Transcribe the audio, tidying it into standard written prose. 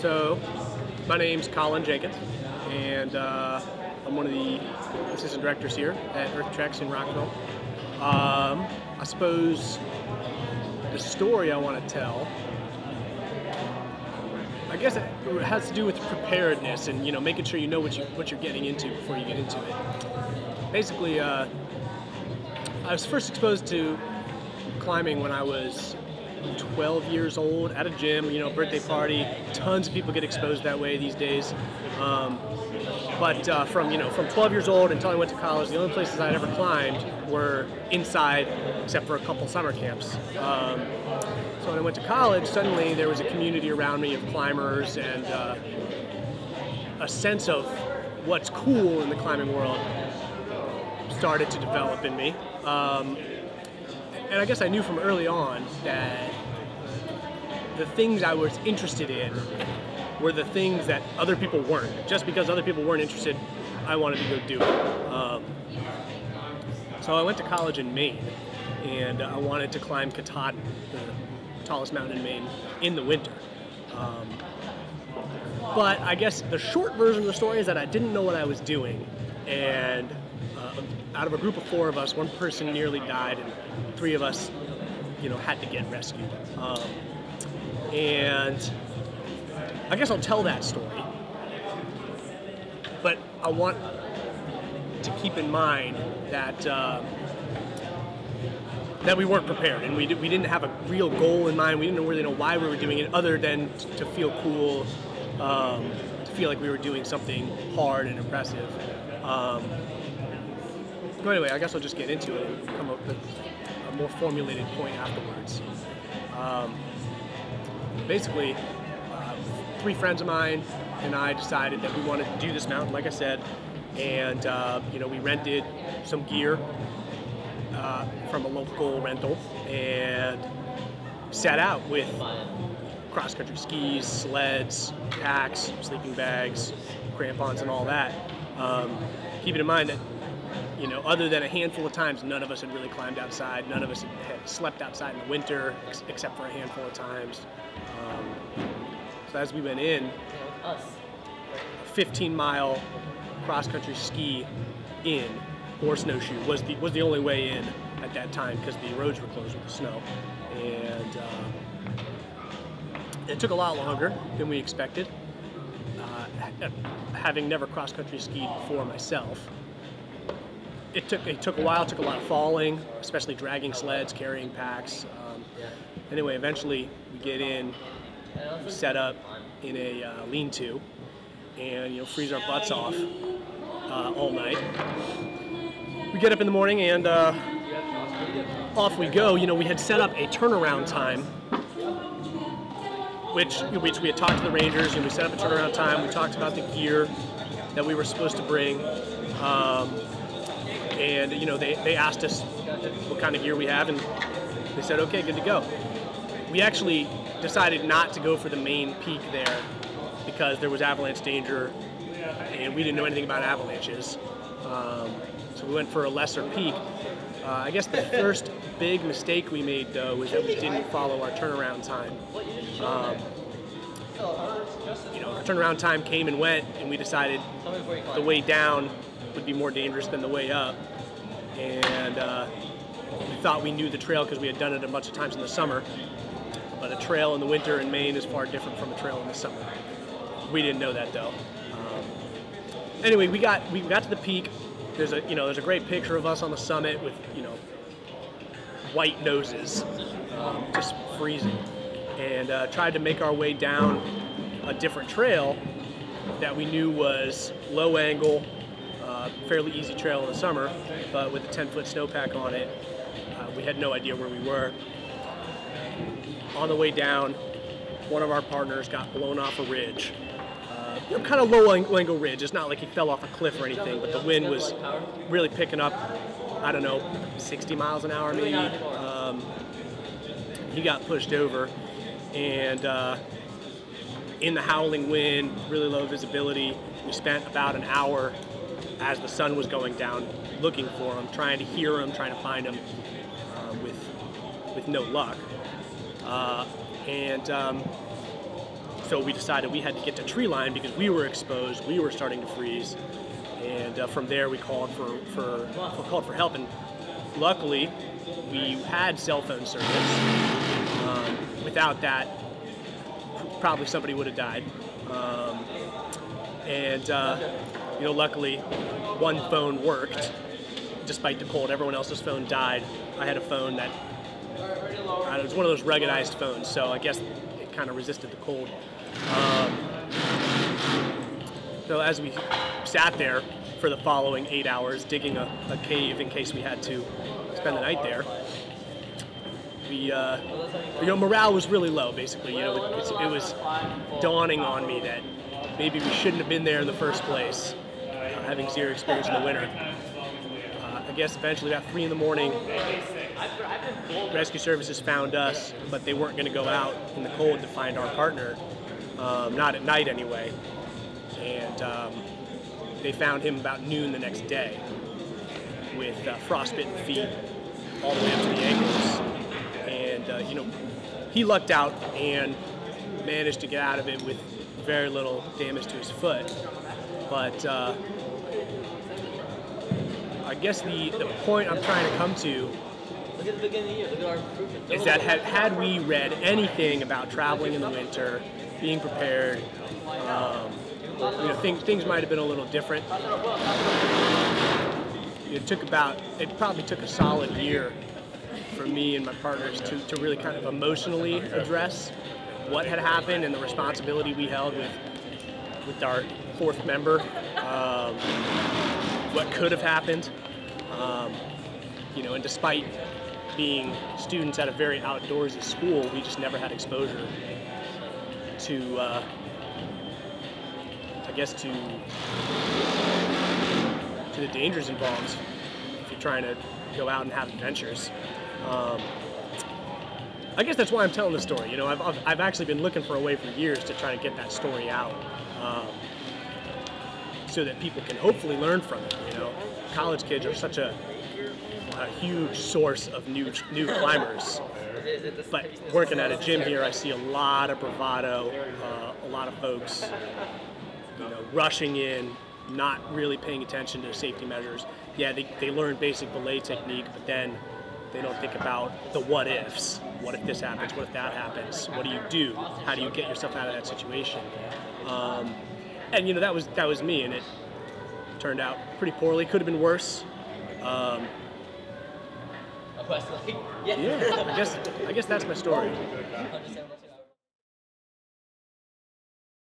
So, my name's Colin Jenkins, and I'm one of the assistant directors here at Earth Treks in Rockville. I suppose the story I want to tell, I guess it has to do with preparedness and making sure you know what you're getting into before you get into it. Basically, I was first exposed to climbing when I was 12 years old at a gym, birthday party. Tons of people get exposed that way these days. But from 12 years old until I went to college, the only places I'd ever climbed were inside, except for a couple summer camps. So when I went to college, suddenly there was a community around me of climbers, and a sense of what's cool in the climbing world started to develop in me. And I guess I knew from early on that the things I was interested in were the things that other people weren't. Just because other people weren't interested, I wanted to go do it. So I went to college in Maine, and I wanted to climb Katahdin, the tallest mountain in Maine, in the winter. But I guess the short version of the story is that I didn't know what I was doing, and out of a group of 4 of us, one person nearly died, and 3 of us, had to get rescued. And I guess I'll tell that story, but I want to keep in mind that that we weren't prepared, and we didn't have a real goal in mind. We didn't really know why we were doing it, other than to feel cool, to feel like we were doing something hard and impressive. So anyway, I guess I'll just get into it and come up with a more formulated point afterwards. Basically, 3 friends of mine and I decided that we wanted to do this mountain, like I said, and we rented some gear from a local rental and set out with cross-country skis, sleds, packs, sleeping bags, crampons, and all that. Keeping in mind that other than a handful of times, none of us had really climbed outside. None of us had slept outside in the winter, except for a handful of times. So as we went in, a 15-mile cross-country ski in or snowshoe was the only way in at that time, because the roads were closed with the snow. And it took a lot longer than we expected. Having never cross-country skied before myself, it took a while. It took a lot of falling, especially dragging sleds, carrying packs. Anyway, eventually we get in, we set up in a lean-to, and freeze our butts off all night. We get up in the morning, and off we go. We had set up a turnaround time, which we had talked to the rangers, and we set up a turnaround time. We talked about the gear that we were supposed to bring. And they asked us what kind of gear we have, and they said, okay, good to go. We actually decided not to go for the main peak there because there was avalanche danger, and we didn't know anything about avalanches. So we went for a lesser peak. I guess the first big mistake we made, though, was that we didn't follow our turnaround time. Our turnaround time came and went, and we decided the way down would be more dangerous than the way up. And we thought we knew the trail because we had done it a bunch of times in the summer. But a trail in the winter in Maine is far different from a trail in the summer. We didn't know that, though. Anyway, we got to the peak. There's a great picture of us on the summit with white noses, just freezing, and tried to make our way down a different trail that we knew was low angle, fairly easy trail in the summer, but with a 10-foot snowpack on it. We had no idea where we were. On the way down, one of our partners got blown off a ridge. Kind of low angle ridge. It's not like he fell off a cliff or anything, but the wind was really picking up, I don't know, 60 miles an hour maybe. He got pushed over, and in the howling wind, really low visibility, we spent about an hour as the sun was going down looking for him, trying to hear him, trying to find him, with no luck. So we decided we had to get to tree line because we were exposed, we were starting to freeze, and from there we called for help. And luckily, we had cell phone service. Without that, probably somebody would have died. Luckily, one phone worked despite the cold. Everyone else's phone died. I had a phone that it was one of those ruggedized phones, so I guess it kind of resisted the cold. So as we sat there for the following 8 hours digging a cave in case we had to spend the night there, morale was really low. Basically, it was dawning on me that maybe we shouldn't have been there in the first place, having zero experience in the winter. I guess eventually about 3 in the morning, rescue services found us, but they weren't going to go out in the cold to find our partner, not at night anyway. And they found him about noon the next day with frostbitten feet all the way up to the ankles. And, he lucked out and managed to get out of it with very little damage to his foot. But I guess the point I'm trying to come to is that had we read anything about traveling in the winter, being prepared, things might have been a little different. It probably took a solid year for me and my partners to really kind of emotionally address what had happened and the responsibility we held with our fourth member, what could have happened, and despite being students at a very outdoorsy school, we just never had exposure to, to the dangers involved if you're trying to go out and have adventures. I guess that's why I'm telling the story. I've actually been looking for a way for years to try to get that story out, so that people can hopefully learn from it. College kids are such a huge source of new climbers. But working at a gym here, I see a lot of bravado, a lot of folks, rushing in, not really paying attention to safety measures. Yeah, they learn basic belay technique, but then they don't think about the what ifs. What if this happens? What if that happens? What do you do? How do you get yourself out of that situation? And that was me, and it turned out pretty poorly. Could have been worse. Yeah, I guess that's my story.